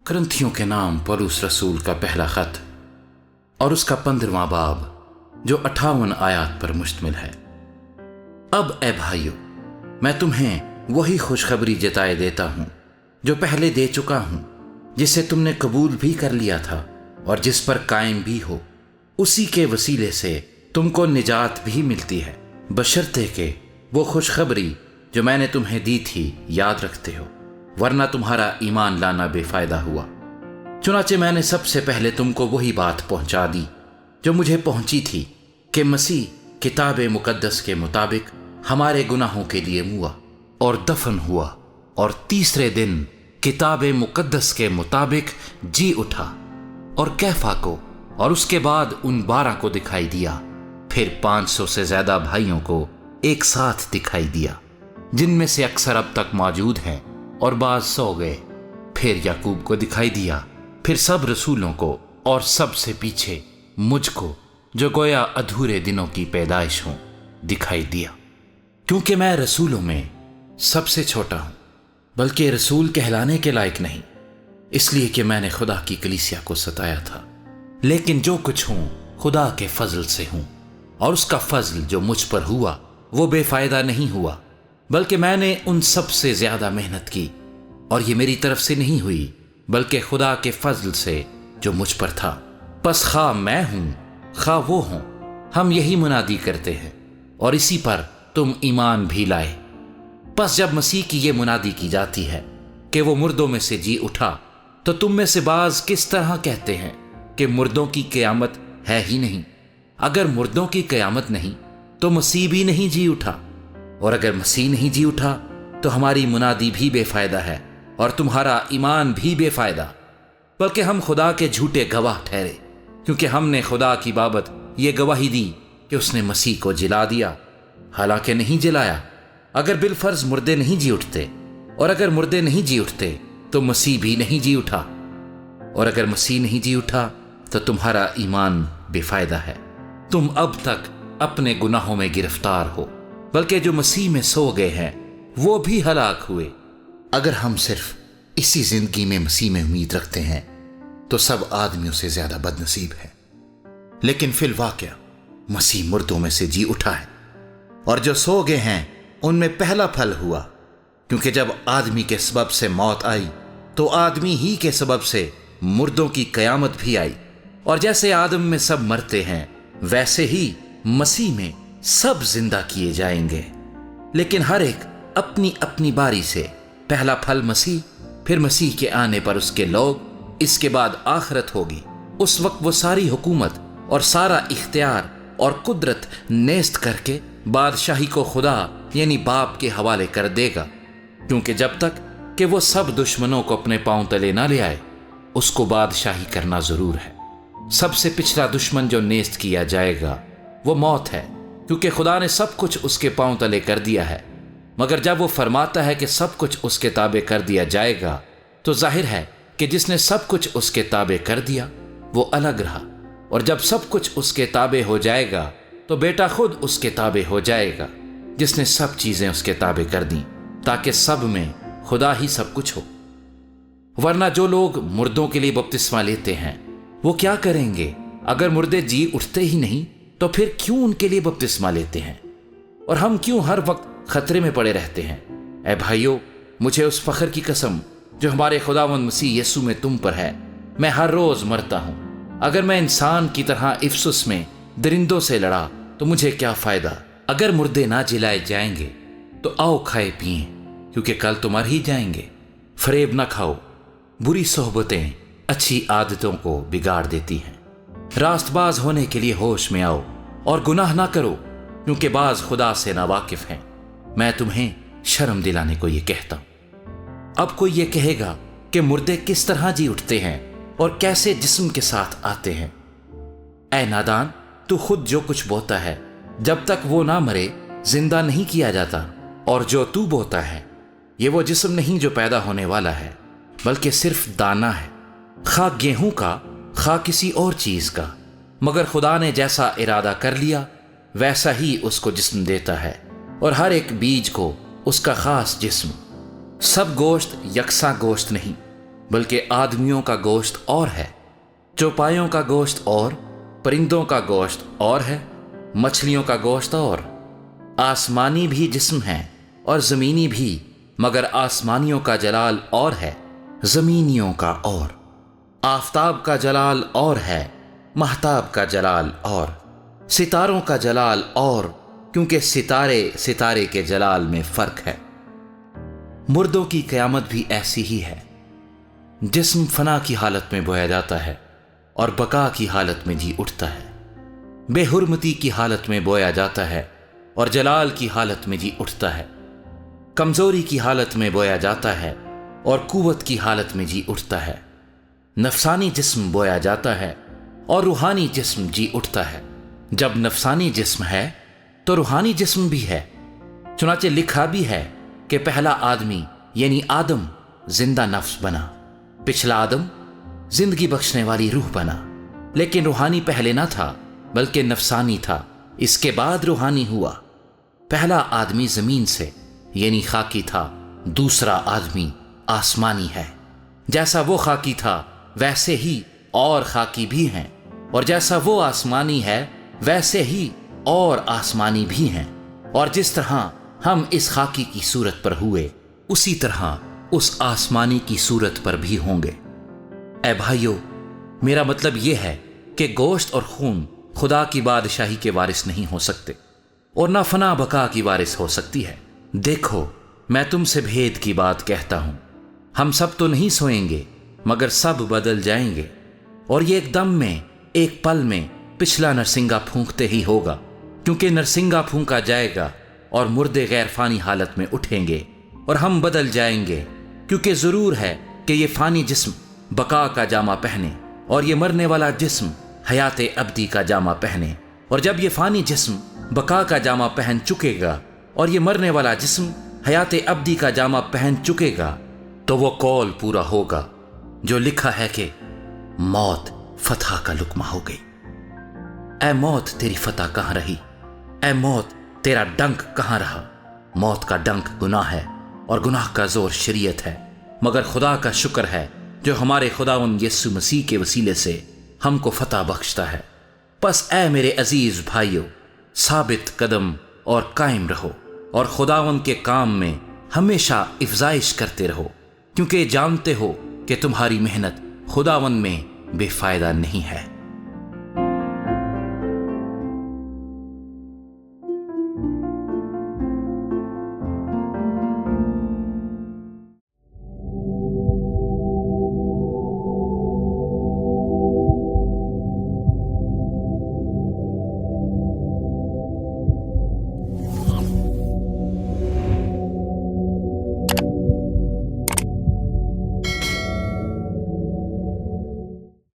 करंथियों के नाम पौलुस रसूल का पहला खत और उसका 15वां बाब जो 58 आयात पर मुश्तमिल है। अब ए भाइयों, मैं तुम्हें वही खुशखबरी जताए देता हूं जो पहले दे चुका हूं, जिसे तुमने कबूल भी कर लिया था और जिस पर कायम भी हो। उसी के वसीले से तुमको निजात भी मिलती है, बशर्ते के वो खुशखबरी जो मैंने तुम्हें दी थी याद रखते हो, वरना तुम्हारा ईमान लाना बेफायदा हुआ। चुनाचे मैंने सबसे पहले तुमको वही बात पहुंचा दी जो मुझे पहुंची थी कि मसीह किताब मुकद्दस के मुताबिक हमारे गुनाहों के लिए मुआ और दफन हुआ और तीसरे दिन किताब मुकद्दस के मुताबिक जी उठा और कैफा को और उसके बाद उन 12 को दिखाई दिया, फिर 500 से ज्यादा भाइयों को एक साथ दिखाई दिया, जिनमें से अक्सर अब तक मौजूद हैं और बाज सो गए। फिर याकूब को दिखाई दिया, फिर सब रसूलों को और सबसे पीछे मुझको जो गोया अधूरे दिनों की पैदाइश हूं दिखाई दिया। क्योंकि मैं रसूलों में सबसे छोटा हूं, बल्कि रसूल कहलाने के लायक नहीं, इसलिए कि मैंने खुदा की कलीसिया को सताया था। लेकिन जो कुछ हूं खुदा के फजल से हूं, और उसका फजल जो मुझ पर हुआ वो बेफायदा नहीं हुआ, बल्कि मैंने उन सब से ज्यादा मेहनत की, और ये मेरी तरफ से नहीं हुई बल्कि खुदा के फजल से जो मुझ पर था। बस खा मैं हूं खा वो हों, हम यही मुनादी करते हैं और इसी पर तुम ईमान भी लाए। बस जब मसीह की ये मुनादी की जाती है कि वो मुर्दों में से जी उठा, तो तुम में से बाज किस तरह कहते हैं कि मुर्दों की क़यामत है ही नहीं। अगर मुर्दों की क़यामत नहीं तो मसीह भी नहीं जी उठा, और अगर मसीह नहीं जी उठा तो हमारी मुनादी भी बेफायदा है और तुम्हारा ईमान भी बेफायदा। बल्कि हम खुदा के झूठे गवाह ठहरे, क्योंकि हमने खुदा की बाबत ये गवाही दी कि उसने मसीह को जिला दिया, हालांकि नहीं जिलाया। अगर बिलफर्ज मुर्दे नहीं जी उठते, और अगर मुर्दे नहीं जी उठते तो मसीह भी नहीं जी उठा, और अगर मसीह नहीं जी उठा तो तुम्हारा ईमान बेफायदा है। तुम अब तक अपने गुनाहों में गिरफ्तार हो, बल्कि जो मसीह में सो गए हैं वो भी हलाक हुए। अगर हम सिर्फ इसी जिंदगी में मसीह में उम्मीद रखते हैं तो सब आदमियों से ज्यादा बदनसीब है। लेकिन फिल वाकया मसीह मुर्दों में से जी उठा है, और जो सो गए हैं उनमें पहला फल हुआ। क्योंकि जब आदमी के सबब से मौत आई तो आदमी ही के सबब से मुर्दों की कयामत भी आई। और जैसे आदम में सब मरते हैं, वैसे ही मसीह में सब जिंदा किए जाएंगे, लेकिन हर एक अपनी अपनी बारी से। पहला फल मसीह, फिर मसीह के आने पर उसके लोग, इसके बाद आखिरत होगी। उस वक्त वो सारी हुकूमत और सारा इख्तियार और कुदरत नेस्त करके बादशाही को खुदा यानी बाप के हवाले कर देगा। क्योंकि जब तक कि वो सब दुश्मनों को अपने पांव तले ना ले आए, उसको बादशाही करना जरूर है। सबसे पिछला दुश्मन जो नेस्त किया जाएगा वो मौत है, क्योंकि खुदा ने सब कुछ उसके पांव तले कर दिया है। मगर जब वो फरमाता है कि सब कुछ उसके ताबे कर दिया जाएगा, तो जाहिर है कि जिसने सब कुछ उसके ताबे कर दिया वो अलग रहा, और जब सब कुछ उसके ताबे हो जाएगा तो बेटा खुद उसके ताबे हो जाएगा, जिसने सब चीजें उसके ताबे कर दी, ताकि सब में खुदा ही सब कुछ हो। वरना जो लोग मुर्दों के लिए बपतिस्मा लेते हैं वो क्या करेंगे? अगर मुर्दे जी उठते ही नहीं तो फिर क्यों उनके लिए बपतिस्मा लेते हैं? और हम क्यों हर वक्त खतरे में पड़े रहते हैं? ऐ भाइयों, मुझे उस फख्र की कसम जो हमारे खुदावंद मसीह यीशु में तुम पर है, मैं हर रोज मरता हूं। अगर मैं इंसान की तरह इफ्सुस में दरिंदों से लड़ा तो मुझे क्या फायदा? अगर मुर्दे ना जिलाए जाएंगे तो आओ खाए पिए, क्योंकि कल तो मर ही जाएंगे। फरेब ना खाओ, बुरी सोहबतें अच्छी आदतों को बिगाड़ देती हैं। रास्तबाज होने के लिए होश में आओ और गुनाह ना करो, क्योंकि बाज खुदा से नावाकिफ हैं। मैं तुम्हें शर्म दिलाने को ये कहता हूं। अब कोई ये कहेगा कि मुर्दे किस तरह जी उठते हैं और कैसे जिस्म के साथ आते हैं? ऐ नादान, तू खुद जो कुछ बोता है जब तक वो ना मरे जिंदा नहीं किया जाता, और जो तू बोता है ये वो जिस्म नहीं जो पैदा होने वाला है, बल्कि सिर्फ दाना है, खा गेहूं का खा किसी और चीज का। मगर खुदा ने जैसा इरादा कर लिया वैसा ही उसको जिस्म देता है, और हर एक बीज को उसका खास जिस्म। सब गोश्त यकसा गोश्त नहीं, بلکہ آدمیوں کا گوشت اور ہے، چوپایوں کا گوشت اور، پرندوں کا گوشت اور ہے، مچھلیوں کا گوشت اور۔ آسمانی بھی جسم ہیں اور زمینی بھی، مگر آسمانیوں کا جلال اور ہے، زمینیوں کا اور۔ آفتاب کا جلال اور ہے، مہتاب کا جلال اور، ستاروں کا جلال اور، کیونکہ ستارے ستارے کے جلال میں فرق ہے۔ مردوں کی قیامت بھی ایسی ہی ہے۔ جسم فنا کی حالت میں بویا جاتا ہے اور بقا کی حالت میں جی اٹھتا ہے، بے حرمتی کی حالت میں بویا جاتا ہے اور جلال کی حالت میں جی اٹھتا ہے، کمزوری کی حالت میں بویا جاتا ہے اور قوت کی حالت میں جی اٹھتا ہے، نفسانی جسم بویا جاتا ہے اور روحانی جسم جی اٹھتا ہے۔ جب نفسانی جسم ہے تو روحانی جسم بھی ہے، چنانچہ لکھا بھی ہے کہ پہلا آدمی یعنی آدم زندہ نفس بنا، پچھلا آدم زندگی بخشنے والی روح بنا، لیکن روحانی پہلے نہ تھا بلکہ نفسانی تھا، اس کے بعد روحانی ہوا۔ پہلا آدمی زمین سے یعنی خاکی تھا، دوسرا آدمی آسمانی ہے۔ جیسا وہ خاکی تھا ویسے ہی اور خاکی بھی ہیں، اور جیسا وہ آسمانی ہے ویسے ہی اور آسمانی بھی ہیں، اور جس طرح ہم اس خاکی کی صورت پر ہوئے اسی طرح اس آسمانی کی صورت پر بھی ہوں گے۔ اے بھائیو، میرا مطلب یہ ہے کہ گوشت اور خون خدا کی بادشاہی کے وارث نہیں ہو سکتے، اور نہ فنا بقا کی وارث ہو سکتی ہے۔ دیکھو، میں تم سے بھید کی بات کہتا ہوں، ہم سب تو نہیں سوئیں گے مگر سب بدل جائیں گے، اور یہ ایک دم میں، ایک پل میں پچھلا نرسنگا پھونکتے ہی ہوگا، کیونکہ نرسنگا پھونکا جائے گا اور مردے غیر فانی حالت میں اٹھیں گے اور ہم بدل جائیں گے، کیونکہ ضرور ہے کہ یہ فانی جسم بقا کا جامہ پہنے اور یہ مرنے والا جسم حیات ابدی کا جامہ پہنے، اور جب یہ فانی جسم بقا کا جامہ پہن چکے گا اور یہ مرنے والا جسم حیات ابدی کا جامہ پہن چکے گا تو وہ قول پورا ہوگا جو لکھا ہے کہ موت فتح کا لقمہ ہو گئی۔ اے موت تیری فتح کہاں رہی؟ اے موت تیرا ڈنک کہاں رہا؟ موت کا ڈنک گناہ ہے اور گناہ کا زور شریعت ہے، مگر خدا کا شکر ہے جو ہمارے خداوند یسوع مسیح کے وسیلے سے ہم کو فتح بخشتا ہے۔ پس اے میرے عزیز بھائیو، ثابت قدم اور قائم رہو، اور خداوند کے کام میں ہمیشہ افزائش کرتے رہو، کیونکہ جانتے ہو کہ تمہاری محنت خداوند میں بے فائدہ نہیں ہے۔